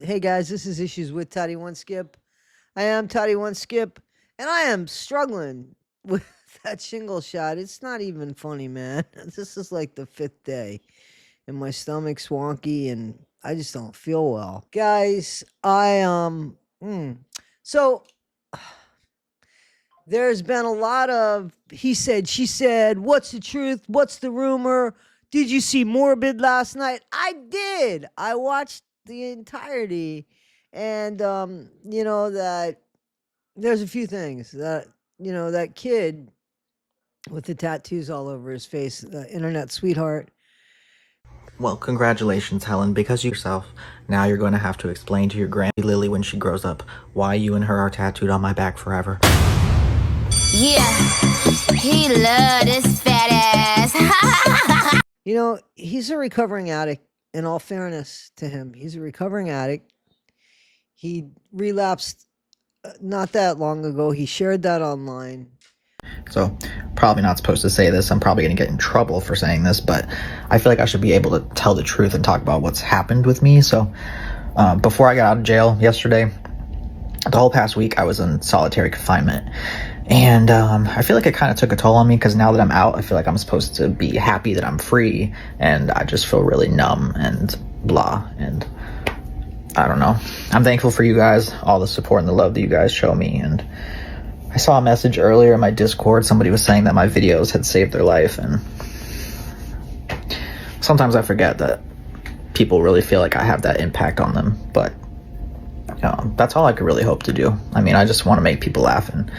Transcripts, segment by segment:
Hey guys, this is Issues with Toddy One Skip. I am Toddy One Skip, and I am struggling with that shingle shot. It's not even funny, man. This is like the fifth day, and my stomach's wonky, and I just don't feel well. Guys, so there's been a lot of he said, she said, what's the truth? What's the rumor? Did you see Morbid last night? I did. I watched the entirety. And, that there's a few things that, that kid with the tattoos all over his face, the internet sweetheart. Well, congratulations, Helen, because you yourself, now you're going to have to explain to your Granny Lily when she grows up why you and her are tattooed on my back forever. Yeah, he loved his fat ass. He's a recovering addict, in all fairness to him. He's a recovering addict. He relapsed not that long ago. He shared that online. So, probably not supposed to say this. I'm probably going to get in trouble for saying this, but I feel like I should be able to tell the truth and talk about what's happened with me. So, before I got out of jail yesterday, the whole past week I was in solitary confinement. And I feel like it kind of took a toll on me because now that I'm out, I feel like I'm supposed to be happy that I'm free. And I just feel really numb and blah. And I don't know. I'm thankful for you guys, all the support and the love that you guys show me. And I saw a message earlier in my Discord. Somebody was saying that my videos had saved their life. And sometimes I forget that people really feel like I have that impact on them. But that's all I could really hope to do. I mean, I just want to make people laugh and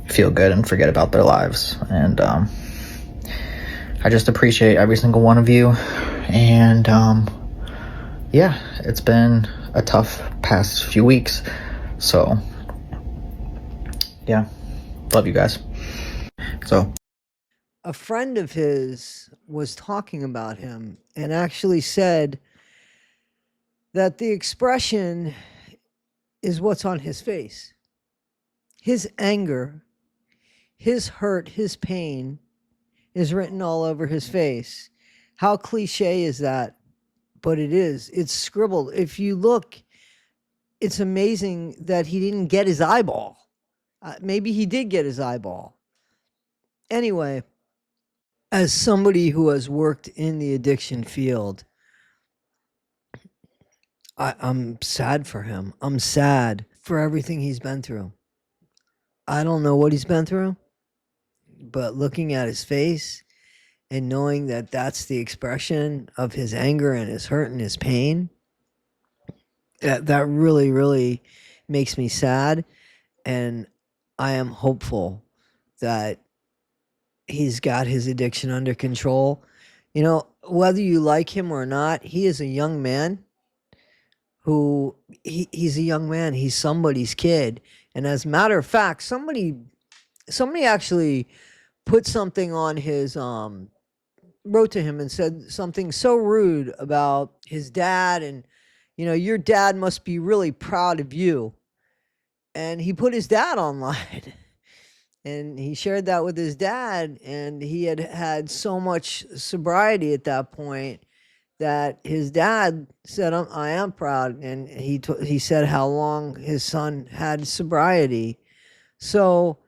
feel good and forget about their lives. And I just appreciate every single one of you. And yeah, it's been a tough past few weeks. So yeah, love you guys. So a friend of his was talking about him and actually said that the expression is what's on his face. His anger, his hurt, his pain is written all over his face. How cliche is that? But it is. It's scribbled. If you look, it's amazing that he didn't get his eyeball. Maybe he did get his eyeball. Anyway, as somebody who has worked in the addiction field, I'm sad for him. I'm sad for everything he's been through. I don't know what he's been through, but looking at his face and knowing that that's the expression of his anger and his hurt and his pain, that really, really makes me sad. And I am hopeful that he's got his addiction under control. Whether you like him or not, he is a young man he's a young man. He's somebody's kid. And as a matter of fact, somebody actually put something on his, wrote to him and said something so rude about his dad. And, your dad must be really proud of you. And he put his dad online. And he shared that with his dad, and he had had so much sobriety at that point that his dad said, I am proud. And he said how long his son had sobriety. So,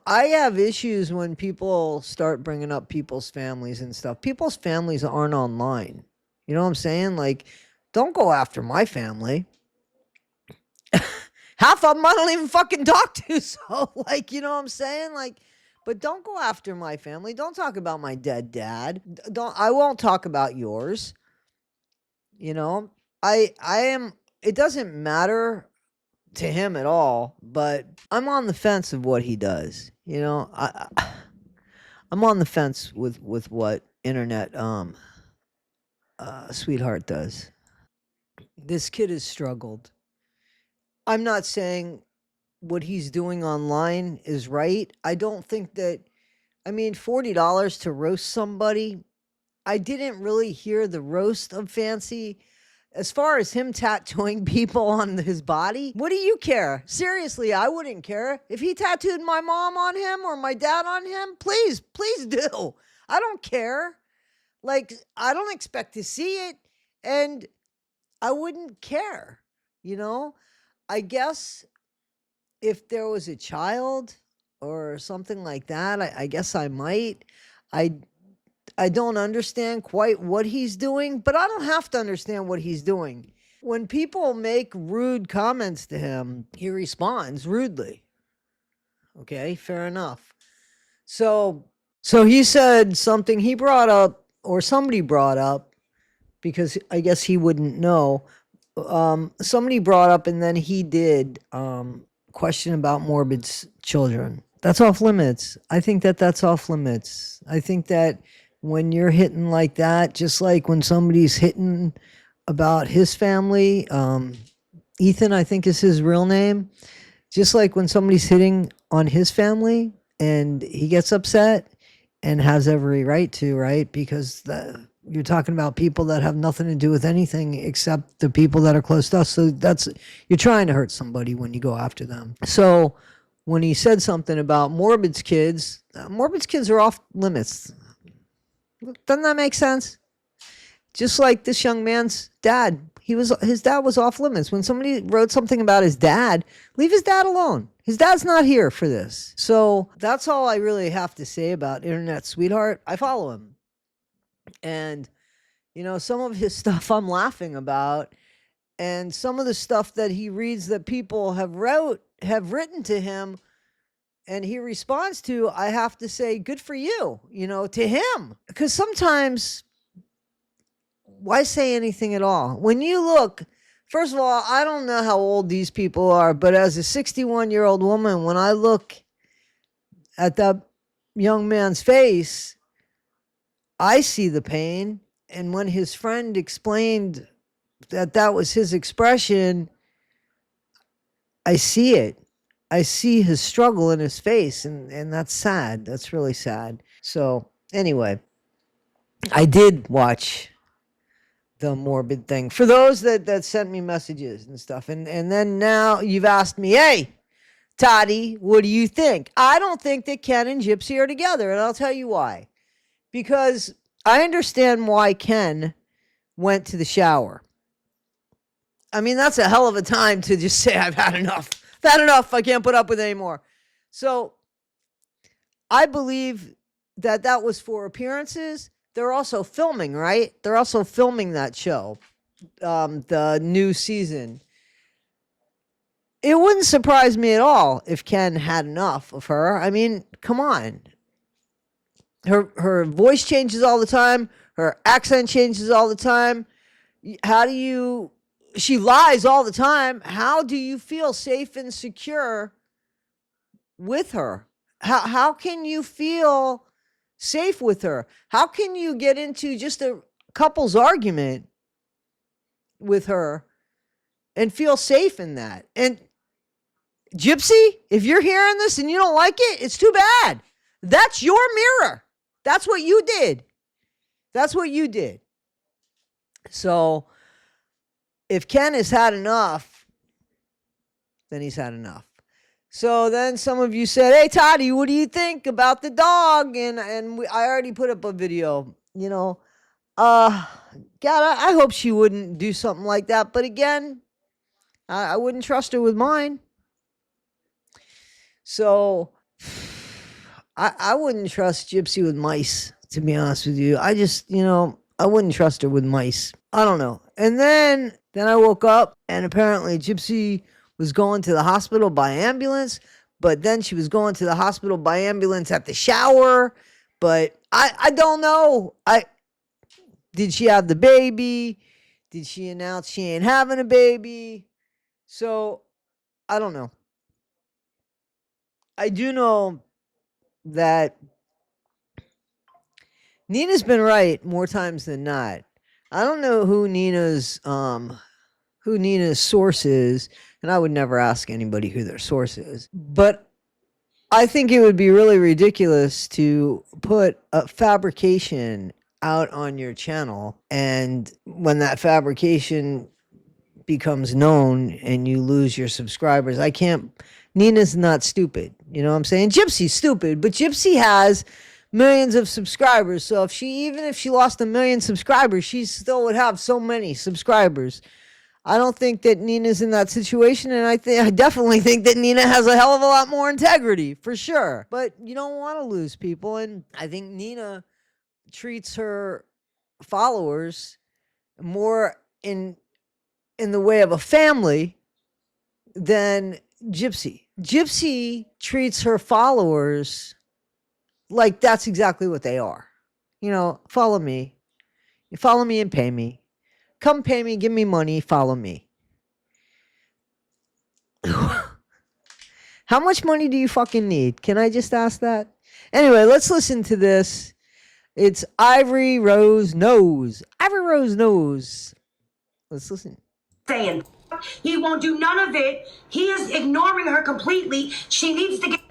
I have issues when people start bringing up people's families and stuff. People's families aren't online. You know what I'm saying? Like, don't go after my family. Half of them I don't even fucking talk to. So, like, you know what I'm saying? Like, but don't go after my family. Don't talk about my dead dad. I won't talk about yours. I am, it doesn't matter to him at all, but I'm on the fence of what he does. I'm on the fence with what internet sweetheart does. This kid has struggled. I'm not saying what he's doing online is right. I don't think that, $40 to roast somebody. I didn't really hear the roast of Fancy. As far as him tattooing people on his body, what do you care? Seriously, I wouldn't care. If he tattooed my mom on him or my dad on him, please do. I don't care. Like, I don't expect to see it. And I wouldn't care, you know? I guess if there was a child or something like that, I guess I might. I I don't understand quite what he's doing, but I don't have to understand what he's doing. When people make rude comments to him, he responds rudely. Okay, fair enough. So he said something he brought up, or somebody brought up, because I guess he wouldn't know. Somebody brought up, and then he did question about Morbid's children. That's off limits. I think that that's off limits. I think that when you're hitting like that, just like when somebody's hitting about his family, Ethan, I think is his real name. Just like when somebody's hitting on his family and he gets upset and has every right to, right? Because you're talking about people that have nothing to do with anything except the people that are close to us. So you're trying to hurt somebody when you go after them. So when he said something about Morbid's kids are off limits. Doesn't that make sense? Just like this young man's dad, his dad was off limits. When somebody wrote something about his dad, leave his dad alone. His dad's not here for this. So that's all I really have to say about Internet Sweetheart. I follow him. And, some of his stuff I'm laughing about. And some of the stuff that he reads that people have written to him and he responds to, I have to say, good for you, to him. Because sometimes, why say anything at all? When you look, first of all, I don't know how old these people are, but as a 61-year-old woman, when I look at that young man's face, I see the pain. And when his friend explained that was his expression, I see it. I see his struggle in his face, and that's sad. That's really sad. So anyway, I did watch the Morbid thing. For those that sent me messages and stuff, and then now you've asked me, hey, Toddy, what do you think? I don't think that Ken and Gypsy are together, and I'll tell you why. Because I understand why Ken went to the shower. I mean, that's a hell of a time to just say, I've had enough. I've had enough. I can't put up with it anymore. So I believe that was for appearances. They're also filming, right? They're also filming that show, the new season. It wouldn't surprise me at all if Ken had enough of her. I mean, come on. Her voice changes all the time. Her accent changes all the time. She lies all the time. How do you feel safe and secure with her? How can you feel safe with her? How can you get into just a couple's argument with her and feel safe in that? And Gypsy, if you're hearing this and you don't like it, it's too bad. That's your mirror. That's what you did. That's what you did. So if Ken has had enough, then he's had enough. So then some of you said, hey, Toddy, what do you think about the dog? And I already put up a video, God, I hope she wouldn't do something like that. But again, I wouldn't trust her with mine. So I wouldn't trust Gypsy with mice, to be honest with you. I just, I wouldn't trust her with mice. I don't know. And then I woke up and apparently Gypsy was going to the hospital by ambulance, but then she was going to the hospital by ambulance at the shower. But I don't know. Did she have the baby? Did she announce she ain't having a baby? So I don't know. I do know that Nina's been right more times than not. I don't know who Nina's source is, and I would never ask anybody who their source is. But I think it would be really ridiculous to put a fabrication out on your channel, and when that fabrication becomes known and you lose your subscribers, Nina's not stupid. You know what I'm saying? Gypsy's stupid, but Gypsy has millions of subscribers. So even if she lost 1 million subscribers, she still would have so many subscribers. I don't think that Nina's in that situation, and I definitely think that Nina has a hell of a lot more integrity, for sure. But you don't want to lose people, and I think Nina treats her followers more in the way of a family than Gypsy. Gypsy treats her followers like that's exactly what they are. You know, follow me. You follow me and pay me. Come pay me, give me money, follow me. How much money do you fucking need? Can I just ask that? Anyway, let's listen to this. It's Ivory Rose Knows. Ivory Rose Knows. Let's listen. Saying he won't do none of it. He is ignoring her completely. She needs to get.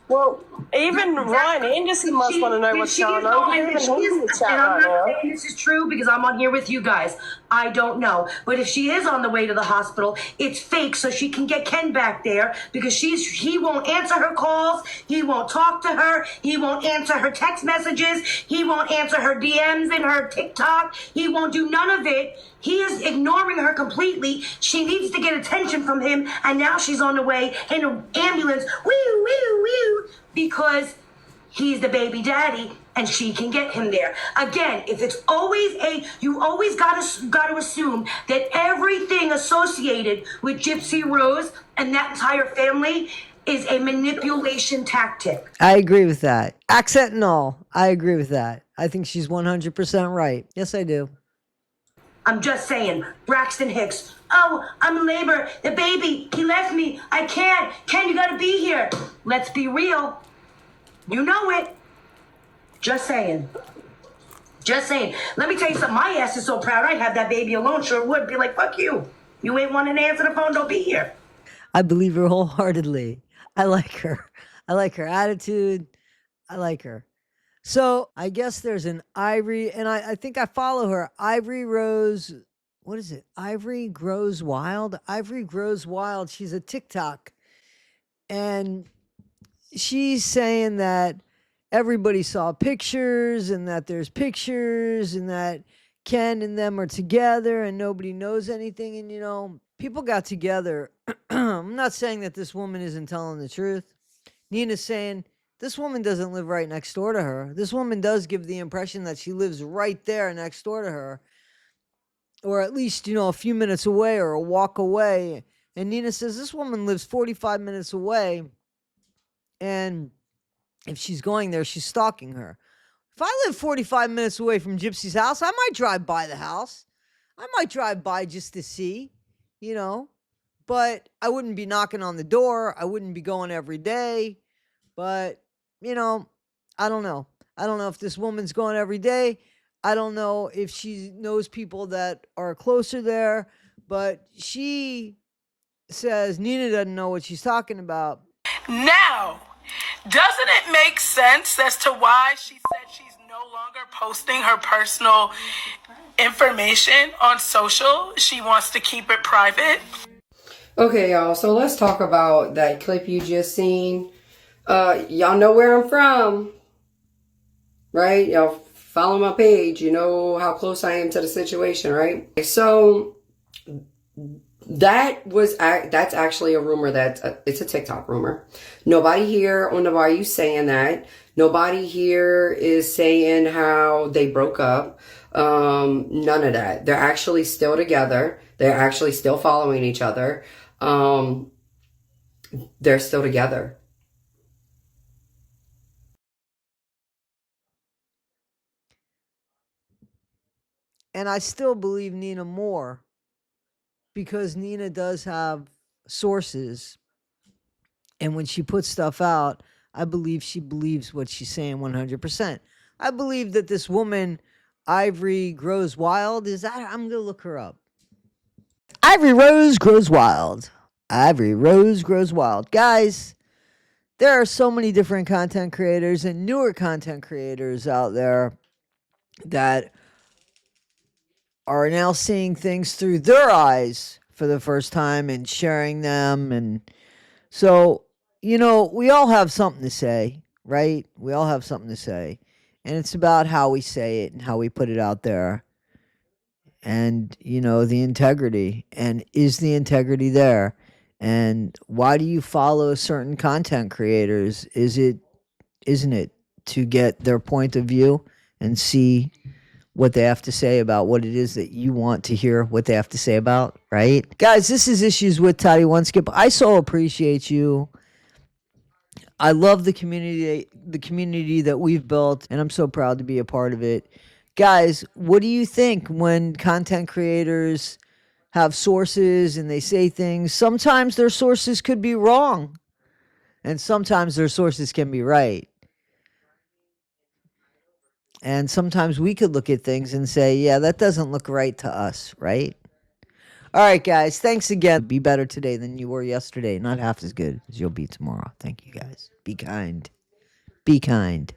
Well, even Ryan Anderson must want to know what's going on. Even he's in the chat And I'm right not now. saying this is true because I'm on here with you guys. I don't know. But if she is on the way to the hospital, it's fake so she can get Ken back there because he won't answer her calls. He won't talk to her. He won't answer her text messages. He won't answer her DMs and her TikTok. He won't do none of it. He is ignoring her completely. She needs to get attention from him, and now she's on the way in an ambulance, woo, woo, woo, because he's the baby daddy, and she can get him there. Again, if it's always you always got to assume that everything associated with Gypsy Rose and that entire family is a manipulation tactic. I agree with that. Accent and all. I agree with that. I think she's 100% right. Yes, I do. I'm just saying, Braxton Hicks. Oh, I'm in labor. The baby, he left me. I can't. Ken, you gotta be here. Let's be real. You know it. Just saying. Just saying. Let me tell you something. My ass is so proud I'd have that baby alone. Sure would. Be like, fuck you. You ain't wanting to answer the phone, don't be here. I believe her wholeheartedly. I like her. I like her attitude. I like her. So I guess there's an Ivory, and I think I follow her. Ivory Rose, what is it? Ivory Grows Wild? Ivory Grows Wild. She's a TikTok. And she's saying that everybody saw pictures and that there's pictures and that Ken and them are together and nobody knows anything. And, you know, people got together. I'm not saying that this woman isn't telling the truth. Nina's saying this woman doesn't live right next door to her. This woman does give the impression that she lives right there next door to her, or at least, you know, a few minutes away or a walk away. And Nina says this woman lives 45 minutes away, and if she's going there, she's stalking her. If I live 45 minutes away from Gypsy's house, I might drive by the house. I might drive by just to see, you know, but I wouldn't be knocking on the door. I wouldn't be going every day. But, you know, I don't know. I don't know if this woman's going every day. I don't know if she knows people that are closer there. But she says Nina doesn't know what she's talking about. Now, doesn't it make sense as to why she said she's no longer posting her personal information on social? She wants to keep it private. Okay, y'all, so let's talk about that clip you just seen. Y'all know where I'm from, right? Y'all follow my page. You know how close I am to the situation, right? So that's actually a rumor. It's a TikTok rumor. Nobody here on the Bayou saying that. Nobody here is saying how they broke up. None of that. They're actually still together. They're actually still following each other. They're still together. And I still believe Nina more because Nina does have sources. And when she puts stuff out, I believe she believes what she's saying 100%. I believe that this woman, Ivory Grows Wild, I'm going to look her up. Ivory Rose Grows Wild. Ivory Rose Grows Wild. Guys, there are so many different content creators and newer content creators out there that are now seeing things through their eyes for the first time and sharing them. And so, you know, we all have something to say, right? We all have something to say. And it's about how we say it and how we put it out there. and, the integrity. And is the integrity there? And why do you follow certain content creators? Isn't it to get their point of view and see what they have to say about what it is that you want to hear what they have to say about, right? Guys, this is Issues with Toddy One Skip. I so appreciate you. I love the community that we've built, and I'm so proud to be a part of it. Guys, what do you think when content creators have sources and they say things? Sometimes their sources could be wrong, and sometimes their sources can be right. And sometimes we could look at things and say, yeah, that doesn't look right to us, right? All right, guys, thanks again. Be better today than you were yesterday. Not half as good as you'll be tomorrow. Thank you, guys. Be kind. Be kind.